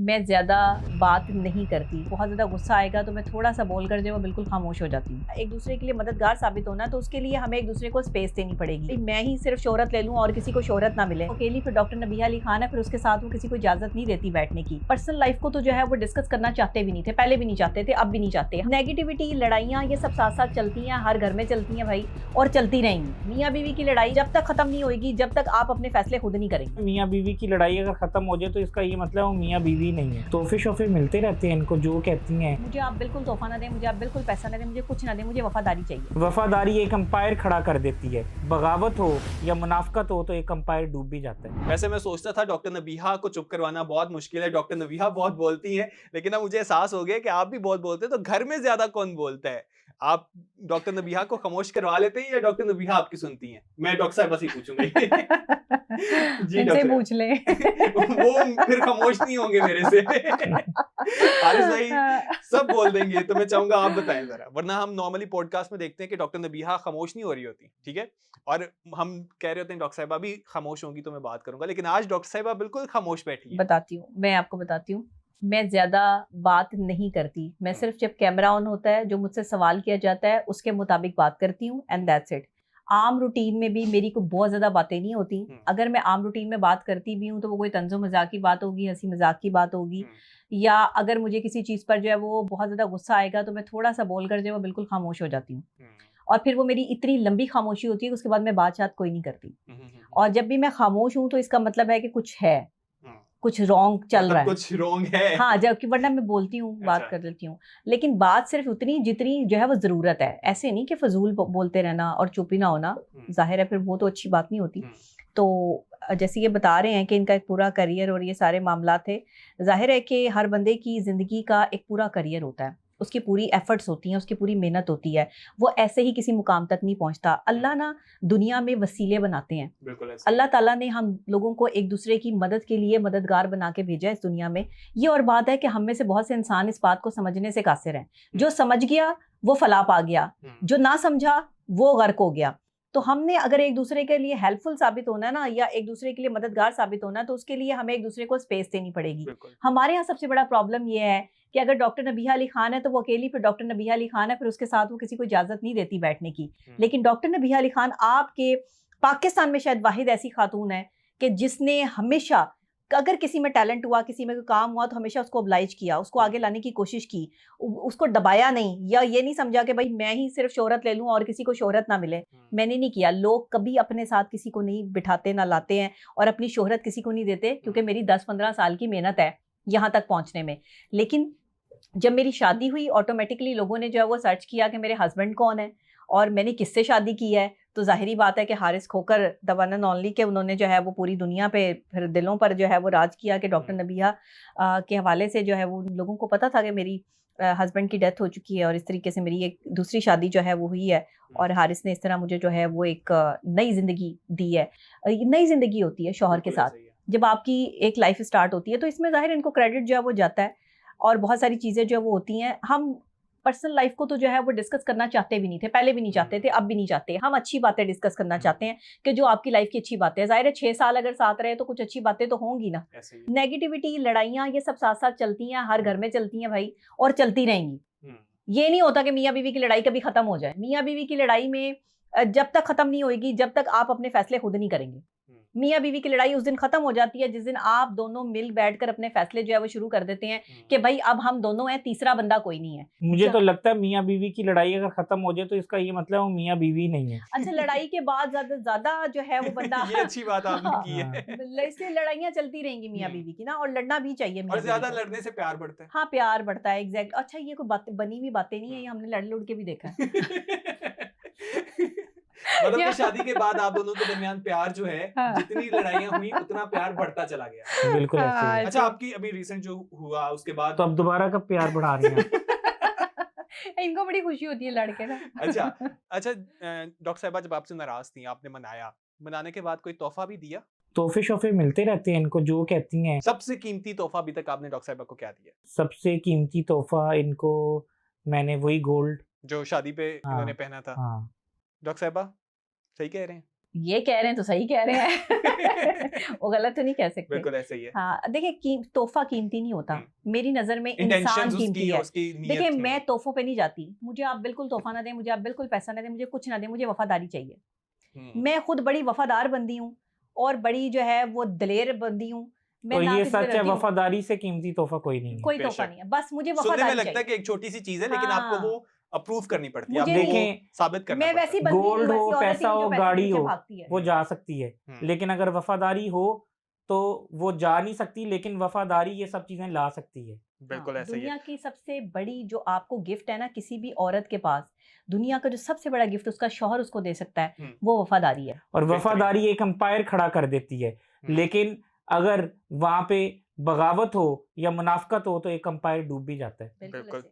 मैं ज़्यादा बात नहीं करती। बहुत ज़्यादा गुस्सा आएगा तो मैं थोड़ा सा बोल कर जो है बिल्कुल खामोश हो जाती हूँ। एक दूसरे के लिए मददगार साबित होना तो उसके लिए हमें एक दूसरे को स्पेस देनी पड़ेगी। मैं ही सिर्फ शोहरत ले लूँ और किसी को शोहरत ना मिले। अकेली फिर डॉक्टर नबिहा अली खान है, फिर उसके साथ वो किसी को इजाज़त नहीं देती बैठने की। पर्सनल लाइफ को तो जो है वो डिस्कस करना चाहते भी नहीं थे, पहले भी नहीं चाहते थे, अब भी नहीं चाहते। नेगेटिविटी, लड़ाइयाँ ये सब साथ साथ चलती हैं, हर घर में चलती हैं भाई, और चलती रहेंगी। मियाँ बीवी की लड़ाई जब तक खत्म नहीं होगी, जब तक आप अपने फैसले खुद नहीं करेंगे। मियाँ बीवी की लड़ाई अगर खत्म हो जाए तो इसका ये मतलब वो मियाँ बीवी नहीं है। तोहफे शोफे मिलते रहते हैं इनको, जो कहती हैं मुझे आप बिल्कुल तोहफा ना दें, मुझे आप बिल्कुल पैसा ना दें, मुझे कुछ ना दें, मुझे वफादारी चाहिए। वफादारी एक अंपायर खड़ा कर देती है। बगावत हो या मुनाफकत हो तो एक अंपायर डूब भी जाता है। वैसे मैं सोचता था डॉक्टर नबीहा को चुप करवाना बहुत मुश्किल है, डॉक्टर नबीहा बहुत बोलती हैं, लेकिन अब मुझे एहसास हो गया कि आप भी बहुत बोलते हैं, तो घर में ज्यादा कौन बोलता है? आप डॉक्टर नबीहा को खामोश करवा लेते हैं या डॉक्टर नबीहा आपकी सुनती हैं? मैं डॉक्टर साहब से पूछूंगा। जी इनसे डॉक्टर पूछ ले। वो फिर खामोश नहीं होंगे मेरे से। हारिस भाई सब बोल देंगे, तो मैं चाहूंगा आप बताएं जरा, वरना हम नॉर्मली पॉडकास्ट में देखते हैं कि डॉक्टर नबीहा खामोश नहीं हो रही होती, ठीक है, और हम कह रहे होते हैं डॉक्टर साहिबा भी खामोश होंगी तो मैं बात करूंगा, लेकिन आज डॉक्टर साहिबा बिल्कुल खामोश बैठी है। बताती हूँ, मैं आपको बताती हूँ। मैं ज्यादा बात नहीं करती, मैं सिर्फ जब कैमरा ऑन होता है, जो मुझसे सवाल किया जाता है उसके मुताबिक बात करती हूँ, एंड दैट्स इट। आम रूटीन में भी मेरी को बहुत ज्यादा बातें नहीं होती। अगर मैं आम रूटीन में बात करती भी हूँ तो वो कोई तंजो मजाक की बात होगी, हंसी मजाक की बात होगी, या अगर मुझे किसी चीज पर जो है वो बहुत ज्यादा गुस्सा आएगा तो मैं थोड़ा सा बोलकर जो है वो बिल्कुल खामोश हो जाती हूँ। और फिर वो मेरी इतनी लंबी खामोशी होती है कि उसके बाद मैं बात कोई नहीं करती। और जब भी मैं खामोश हूँ तो इसका मतलब है कि कुछ है, कुछ रॉन्ग चल रहा है, कुछ रॉन्ग है। हाँ, जबकि वरना मैं बोलती हूँ, बात कर लेती हूँ, लेकिन बात सिर्फ उतनी जितनी जो है वो जरूरत है। ऐसे नहीं कि फजूल बोलते रहना और चुप ही ना होना, जाहिर है फिर वो तो अच्छी बात नहीं होती। तो जैसे ये बता रहे हैं कि इनका एक पूरा करियर और ये सारे मामला थे, जाहिर है कि हर बंदे की जिंदगी का एक पूरा करियर होता है, उसकी पूरी एफर्ट्स होती हैं, उसकी पूरी मेहनत होती है, वो ऐसे ही किसी मुकाम तक नहीं पहुंचता। अल्लाह ना दुनिया में वसीले बनाते हैं। अल्लाह ताला ने हम लोगों को एक दूसरे की मदद के लिए मददगार बना के भेजा है इस दुनिया में। ये और बात है कि हम में से बहुत से इंसान इस बात को समझने से कासिर हैं। जो समझ गया वो फलाह पा गया, जो ना समझा वो गर्क हो गया। तो हमने अगर एक दूसरे के लिए हेल्पफुल साबित होना है ना, या एक दूसरे के लिए मददगार साबित होना है, तो उसके लिए हमें एक दूसरे को स्पेस देनी पड़ेगी। हमारे यहाँ सबसे बड़ा प्रॉब्लम ये है कि अगर डॉक्टर नबीहा अली खान है तो वो अकेली फिर डॉक्टर नबीहा अली खान है, फिर उसके साथ वो किसी को इजाजत नहीं देती बैठने की। लेकिन डॉक्टर नबीहा अली खान आपके पाकिस्तान में शायद वाहिद ऐसी खातून है कि जिसने हमेशा, अगर किसी में टैलेंट हुआ, किसी में कोई काम हुआ, तो हमेशा उसको ऑब्लाइज किया, उसको आगे लाने की कोशिश की, उसको दबाया नहीं, या ये नहीं समझा कि भाई मैं ही सिर्फ शोहरत ले लूं और किसी को शोहरत ना मिले। मैंने नहीं किया। लोग कभी अपने साथ किसी को नहीं बिठाते, ना लाते हैं, और अपनी शोहरत किसी को नहीं देते, क्योंकि मेरी 10-15 साल की मेहनत है यहाँ तक पहुंचने में। लेकिन जब मेरी शादी हुई, ऑटोमेटिकली लोगों ने जो है वो सर्च किया कि मेरे हस्बैंड कौन है और मैंने किससे शादी की है। तो जाहिरी बात है कि हारिस खोकर द वन एंड ओनली के उन्होंने जो है वो पूरी दुनिया पे, फिर दिलों पर जो है वो राज किया कि डॉक्टर नबीहा के हवाले से जो है वो लोगों को पता था कि मेरी हस्बैंड की डेथ हो चुकी है, और इस तरीके से मेरी एक दूसरी शादी जो है वो हुई है, और हारिस ने इस तरह मुझे जो है वो एक नई जिंदगी दी है। नई जिंदगी होती है शौहर के साथ, जब आपकी एक लाइफ स्टार्ट होती है, तो इसमें जाहिर इनको क्रेडिट जो है वो जाता है, और बहुत सारी चीज़ें जो है वो होती हैं। हम पर्सनल लाइफ को तो जो है वो डिस्कस करना चाहते भी नहीं थे, पहले भी नहीं चाहते थे, अब भी नहीं चाहते। हम अच्छी बातें डिस्कस करना चाहते हैं कि जो आपकी लाइफ की अच्छी बातें हैं। जाहिर है 6 साल अगर साथ रहे तो कुछ अच्छी बातें तो होंगी ना। नेगेटिविटी, लड़ाइयाँ ये सब साथ साथ चलती हैं, हर घर में चलती हैं भाई, और चलती रहेंगी। ये नहीं होता कि मियाँ बीवी की लड़ाई कभी खत्म हो जाए। मियाँ बीवी की लड़ाई में जब तक खत्म नहीं होगी, जब तक आप अपने फैसले खुद नहीं करेंगे। मियाँ बीवी की लड़ाई उस दिन खत्म हो जाती है जिस दिन आप दोनों मिल बैठकर अपने फैसले जो है वो शुरू कर देते हैं कि भाई अब हम दोनों हैं, तीसरा बंदा कोई नहीं है। मुझे तो लगता है मियाँ बीवी की लड़ाई अगर खत्म हो जाए तो इसका ये मतलब वो मियाँ बीवी नहीं है। अच्छा, लड़ाई के बाद ज्यादा जो है वो बंदा ये अच्छी बात आपने की है। इसलिए लड़ाइयाँ चलती रहेंगी मियाँ बीवी की ना, और लड़ना भी चाहिए। और ज्यादा लड़ने से प्यार बढ़ता है। हाँ, प्यार बढ़ता है, एग्जैक्ट। अच्छा, ये कोई बात बनी हुई बातें नहीं है, ये हमने लड़ के भी देखा है। मतलब कि शादी के बाद आप दोनों के दरमियान प्यार जो है, जितनी लड़ाइयाँ हुई उतना प्यार बढ़ता चला गया। बिल्कुल ऐसे ही। अच्छा, आपकी अभी रिसेंट जो हुआ उसके बाद तो अब दोबारा कब प्यार बढ़ा रही हैं? इनको बड़ी खुशी होती है लड़के ना। अच्छा डॉक्टर साहिबा जब आपसे नाराज थी, आपने मनाने के बाद कोई तोहफा भी दिया? तोहफे शोफे मिलते रहते हैं इनको, जो कहती हैं। सबसे कीमती तोहफा अभी तक आपने डॉक्टर साहिबा को क्या दिया? सबसे कीमती तोहफा इनको मैंने वही गोल्ड जो शादी पे इन्होंने पहना था। हाँ। डॉक्टर साहिबा सही कह रहे हैं? ये कह रहे हैं तो सही कह रहे हैं वो गलत तो नहीं कह सकते। बिल्कुल ऐसे ही है। हाँ देखिए तोहफा कीमती नहीं होता, मेरी नजर में इंसान Intentions कीमती है। उसकी नीयत देखिए की। मैं तोहफों पे नहीं जाती, मुझे आप बिल्कुल तोहफा ना दें, मुझे आप बिल्कुल पैसा ना दें, मुझे कुछ ना दें, मुझे वफादारी चाहिए। मैं खुद बड़ी वफादार बंदी हूँ और बड़ी जो है वो दलेर बंदी हूँ। तो ये सच है, वफादारी से कीमती तोहफा कोई नहीं है। कोई तोहफा नहीं है, बस मुझे सुनने वफादारी में लगता है चाहिए। कि एक छोटी सी चीज है, लेकिन आपको वो अप्रूव करनी पड़ती है, मुझे आपको वो देखें, साबित करना मैं पड़ता वैसी है। बंदी गोल्ड हूँ, हो, वैसी औरत पैसा हूँ जो हो, पैसे गाड़ी पीछे हो, भागती है। वो जा सकती है, लेकिन अगर वफादारी हो तो वो जा नहीं सकती, लेकिन वफादारी ये सब चीजें ला सकती है। बिल्कुल ऐसे ही है। दुनिया की सबसे बड़ी जो आपको गिफ्ट है ना किसी भी औरत के पास, दुनिया का जो सबसे बड़ा गिफ्ट उसका शौहर उसको दे सकता है, वो वफादारी है। और वफादारी एक अंपायर खड़ा कर देती है, लेकिन अगर वहां पे बगावत हो या मुनाफकत हो तो एक अंपायर डूब भी जाता है। बिल्कुल।